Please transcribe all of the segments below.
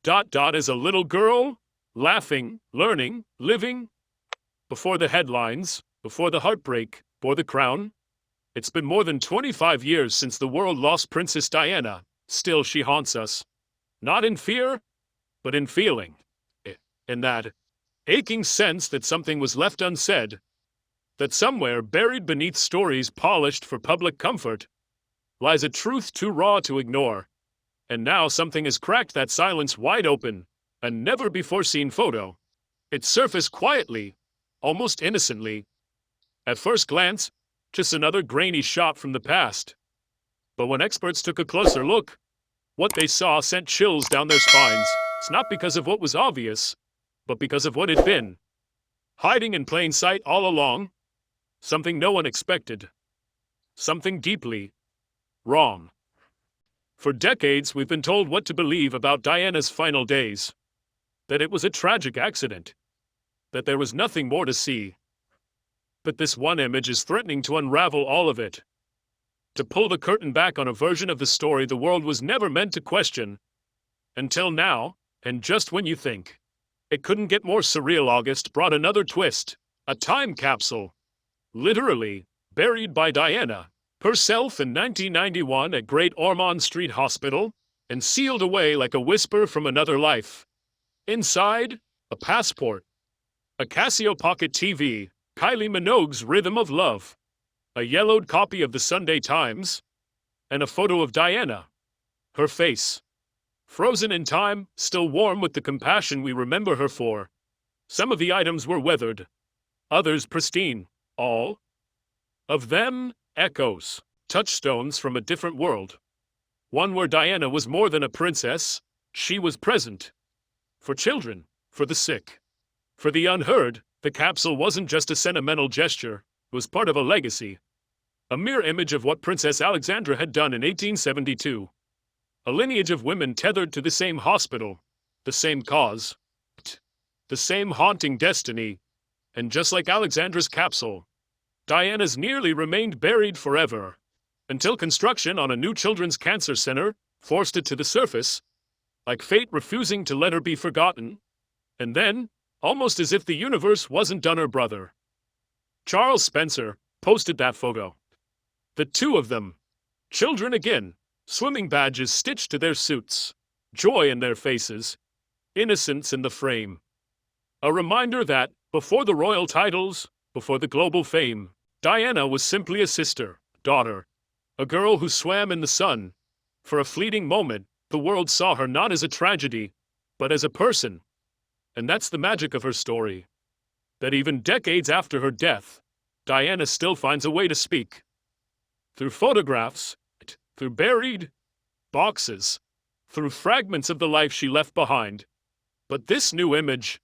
As a little girl, laughing, learning, living, before the headlines, before the heartbreak, before the crown. It's been more than 25 years since the world lost Princess Diana. Still she haunts us. Not in fear, but in feeling. In that aching sense that something was left unsaid, that somewhere buried beneath stories polished for public comfort, lies a truth too raw to ignore. And now something has cracked that silence wide open, a never-before-seen photo. It surfaced quietly, almost innocently. At first glance, just another grainy shot from the past. But when experts took a closer look, what they saw sent chills down their spines. It's not because of what was obvious, but because of what had been. Hiding in plain sight all along, something no one expected. Something deeply wrong. For decades, we've been told what to believe about Diana's final days. That it was a tragic accident. That there was nothing more to see. But this one image is threatening to unravel all of it. To pull the curtain back on a version of the story the world was never meant to question. Until now, and just when you think it couldn't get more surreal, August brought another twist. A time capsule. Literally, buried by Diana herself in 1991 at Great Ormond Street Hospital, and sealed away like a whisper from another life. Inside, a passport, a Casio Pocket TV, Kylie Minogue's Rhythm of Love, a yellowed copy of the Sunday Times, and a photo of Diana. Her face, frozen in time, still warm with the compassion we remember her for. Some of the items were weathered, others pristine, all of them echoes, touchstones from a different world. One where Diana was more than a princess, she was present. For children, for the sick, for the unheard, the capsule wasn't just a sentimental gesture, it was part of a legacy. A mere image of what Princess Alexandra had done in 1872. A lineage of women tethered to the same hospital, the same cause, the same haunting destiny. And just like Alexandra's capsule, Diana's nearly remained buried forever, until construction on a new children's cancer center forced it to the surface, like fate refusing to let her be forgotten. And then, almost as if the universe wasn't done, her brother, Charles Spencer, posted that photo. The two of them, children again, swimming badges stitched to their suits, joy in their faces, innocence in the frame. A reminder that, before the royal titles, before the global fame, Diana was simply a sister, daughter, a girl who swam in the sun. For a fleeting moment, the world saw her not as a tragedy, but as a person. And that's the magic of her story. That even decades after her death, Diana still finds a way to speak. Through photographs, through buried boxes, through fragments of the life she left behind. But this new image,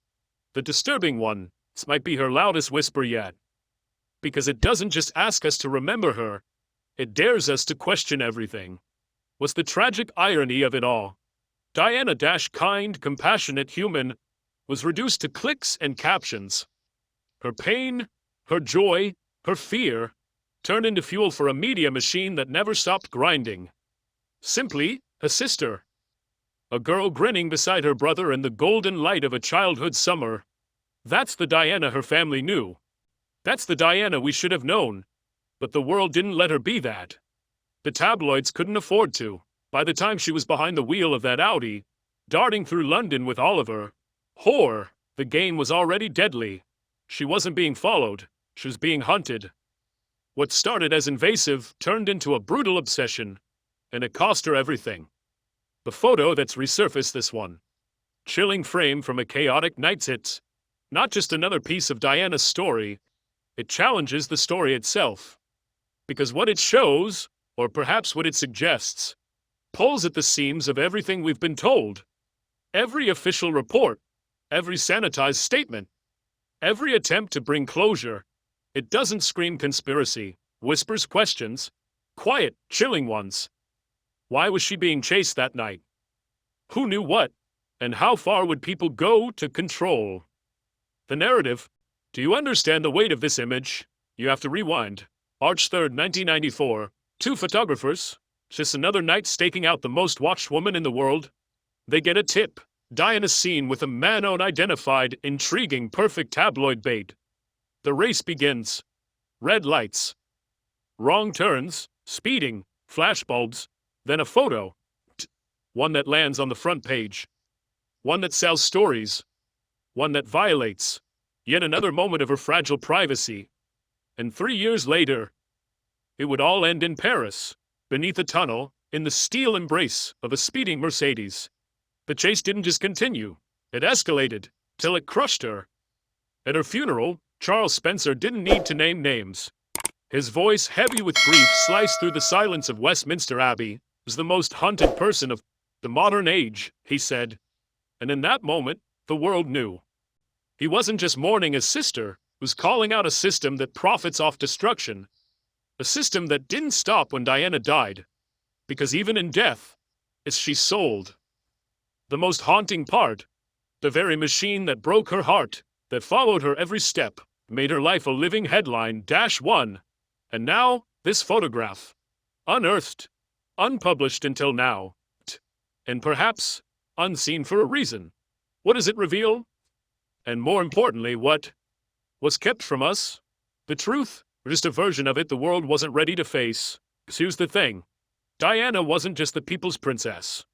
the disturbing one, this might be her loudest whisper yet. Because it doesn't just ask us to remember her, it dares us to question everything. What's the tragic irony of it all? Diana, kind, compassionate human, was reduced to clicks and captions. Her pain, her joy, her fear, turned into fuel for a media machine that never stopped grinding. Simply, a sister. A girl grinning beside her brother in the golden light of a childhood summer. That's the Diana her family knew. That's the Diana we should have known. But the world didn't let her be that. The tabloids couldn't afford to. By the time she was behind the wheel of that Audi, darting through London with Oliver, the game was already deadly. She wasn't being followed, she was being hunted. What started as invasive turned into a brutal obsession, and it cost her everything. The photo that's resurfaced, this one, chilling frame from a chaotic night's hit, not just another piece of Diana's story, it challenges the story itself. Because what it shows, or perhaps what it suggests, pulls at the seams of everything we've been told. Every official report, every sanitized statement, every attempt to bring closure. It doesn't scream conspiracy, whispers questions, quiet, chilling ones. Why was she being chased that night? Who knew what? And how far would people go to control the narrative? Do you understand the weight of this image? You have to rewind. March 3rd, 1994. Two photographers, just another night staking out the most watched woman in the world. They get a tip. Diana seen with a man unidentified, intriguing, perfect tabloid bait. The race begins. Red lights. Wrong turns, speeding, flashbulbs, then a photo. One that lands on the front page. One that sells stories. One that violates. Yet another moment of her fragile privacy. And 3 years later, it would all end in Paris, beneath a tunnel, in the steel embrace of a speeding Mercedes. The chase didn't just continue, it escalated, till it crushed her. At her funeral, Charles Spencer didn't need to name names. His voice, heavy with grief, sliced through the silence of Westminster Abbey. Was the most haunted person of the modern age, he said. And in that moment, the world knew. He wasn't just mourning his sister, he was calling out a system that profits off destruction. A system that didn't stop when Diana died. Because even in death, it's she sold. The most haunting part, the very machine that broke her heart, that followed her every step, made her life a living headline, -1. And now, this photograph. Unearthed. Unpublished until now. And perhaps, unseen for a reason. What does it reveal? And more importantly, what was kept from us? The truth, or just a version of it the world wasn't ready to face? 'Cause here's the thing. Diana wasn't just the people's princess.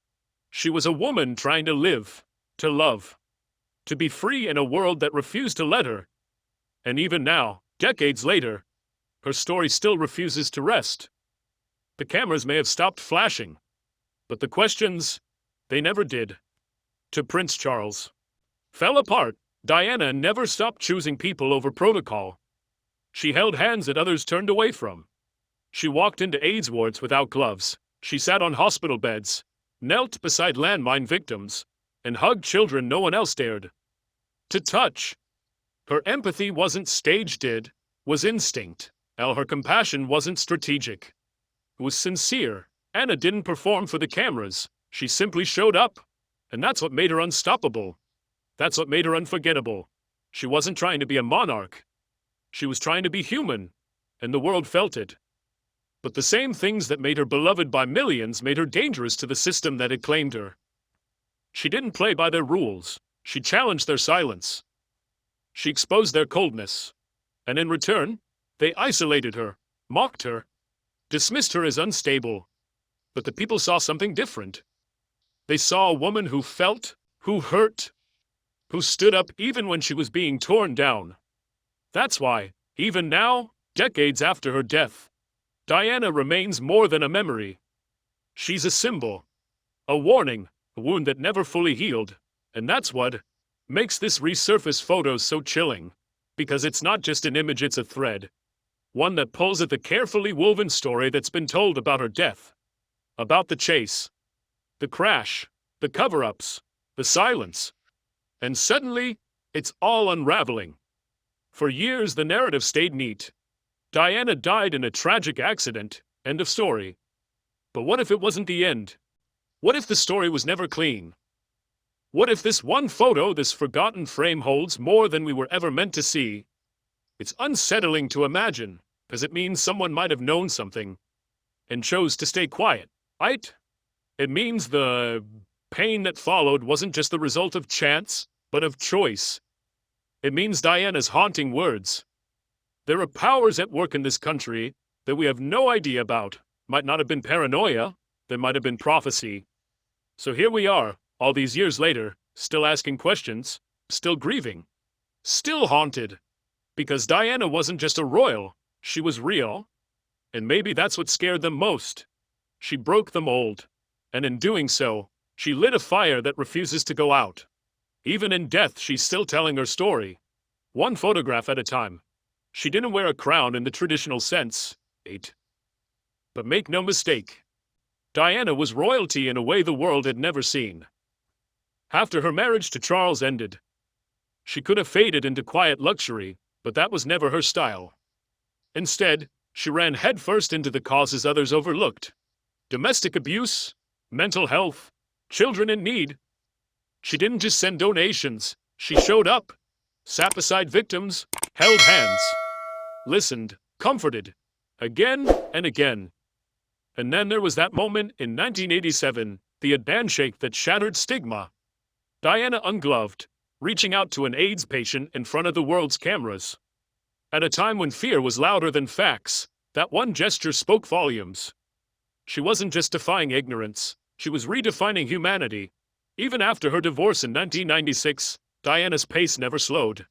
She was a woman trying to live, to love, to be free in a world that refused to let her. And even now, decades later, her story still refuses to rest. The cameras may have stopped flashing, but the questions, they never did. To Prince Charles. Fell apart. Diana never stopped choosing people over protocol. She held hands that others turned away from. She walked into AIDS wards without gloves. She sat on hospital beds, knelt beside landmine victims, and hugged children no one else dared to touch. Her empathy wasn't staged, it was instinct. Her compassion wasn't strategic. It was sincere. Anna didn't perform for the cameras. She simply showed up. And that's what made her unstoppable. That's what made her unforgettable. She wasn't trying to be a monarch. She was trying to be human. And the world felt it. But the same things that made her beloved by millions made her dangerous to the system that had claimed her. She didn't play by their rules. She challenged their silence. She exposed their coldness. And in return, they isolated her, mocked her, dismissed her as unstable. But the people saw something different. They saw a woman who felt, who hurt, who stood up even when she was being torn down. That's why, even now, decades after her death, Diana remains more than a memory. She's a symbol, a warning, a wound that never fully healed. And that's what makes this resurfaced photo so chilling. Because it's not just an image, it's a thread. One that pulls at the carefully woven story that's been told about her death. About the chase. The crash. The cover-ups. The silence. And suddenly, it's all unraveling. For years, the narrative stayed neat. Diana died in a tragic accident. End of story. But what if it wasn't the end? What if the story was never clean? What if this one photo, this forgotten frame, holds more than we were ever meant to see? It's unsettling to imagine, because it means someone might have known something and chose to stay quiet, right? It means the pain that followed wasn't just the result of chance, but of choice. It means Diana's haunting words. There are powers at work in this country that we have no idea about. Might not have been paranoia, there might have been prophecy. So here we are, all these years later, still asking questions, still grieving, still haunted. Because Diana wasn't just a royal, she was real. And maybe that's what scared them most. She broke the mold. And in doing so, she lit a fire that refuses to go out. Even in death, she's still telling her story. One photograph at a time. She didn't wear a crown in the traditional sense. But make no mistake, Diana was royalty in a way the world had never seen. After her marriage to Charles ended, she could have faded into quiet luxury, but that was never her style. Instead, she ran headfirst into the causes others overlooked. Domestic abuse, mental health, children in need. She didn't just send donations, she showed up, sat beside victims, held hands, listened, comforted, again and again. And then there was that moment in 1987, the handshake that shattered stigma. Diana ungloved, reaching out to an AIDS patient in front of the world's cameras. At a time when fear was louder than facts, that one gesture spoke volumes. She wasn't just defying ignorance, she was redefining humanity. Even after her divorce in 1996, Diana's pace never slowed.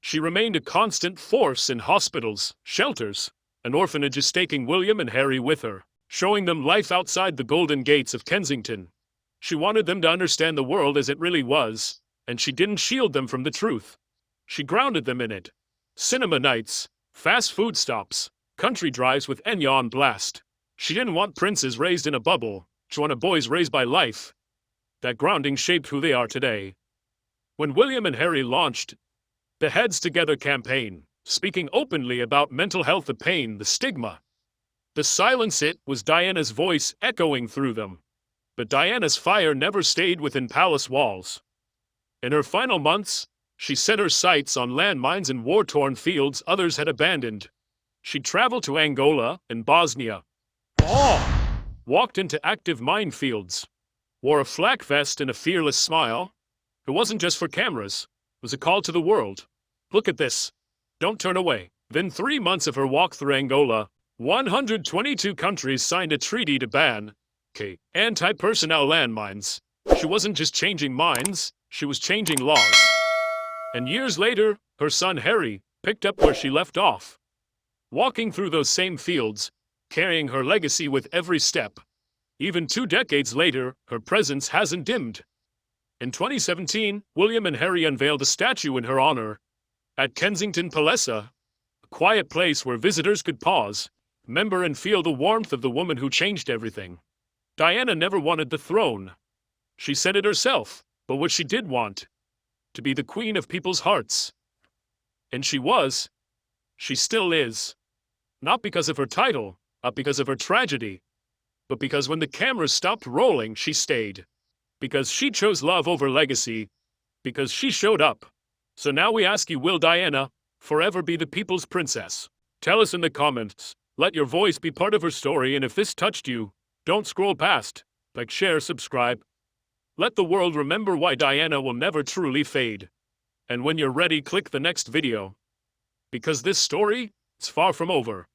She remained a constant force in hospitals, shelters, and orphanages, taking William and Harry with her, showing them life outside the golden gates of Kensington. She wanted them to understand the world as it really was, and she didn't shield them from the truth. She grounded them in it. Cinema nights, fast food stops, country drives with Enya on blast. She didn't want princes raised in a bubble, she wanted boys raised by life. That grounding shaped who they are today. When William and Harry launched the Heads Together campaign, speaking openly about mental health, the pain, the stigma, the silence, it was Diana's voice echoing through them. But Diana's fire never stayed within palace walls. In her final months, she set her sights on landmines in war-torn fields others had abandoned. She traveled to Angola and Bosnia, walked into active minefields, wore a flak vest and a fearless smile. It wasn't just for cameras, it was a call to the world. Look at this. Don't turn away. Within 3 months of her walk through Angola, 122 countries signed a treaty to ban anti-personnel landmines. She wasn't just changing minds, she was changing laws. And years later, her son Harry picked up where she left off, walking through those same fields, carrying her legacy with every step. Even 2 decades later, her presence hasn't dimmed. In 2017, William and Harry unveiled a statue in her honor at Kensington Palace, a quiet place where visitors could pause, remember, and feel the warmth of the woman who changed everything. Diana never wanted the throne. She said it herself, but what she did want, to be the queen of people's hearts. And she was. She still is. Not because of her title, not because of her tragedy, but because when the cameras stopped rolling, she stayed. Because she chose love over legacy. Because she showed up. So now we ask you, will Diana forever be the people's princess? Tell us in the comments. Let your voice be part of her story, and if this touched you, don't scroll past. Like, share, subscribe. Let the world remember why Diana will never truly fade. And when you're ready, click the next video. Because this story is far from over.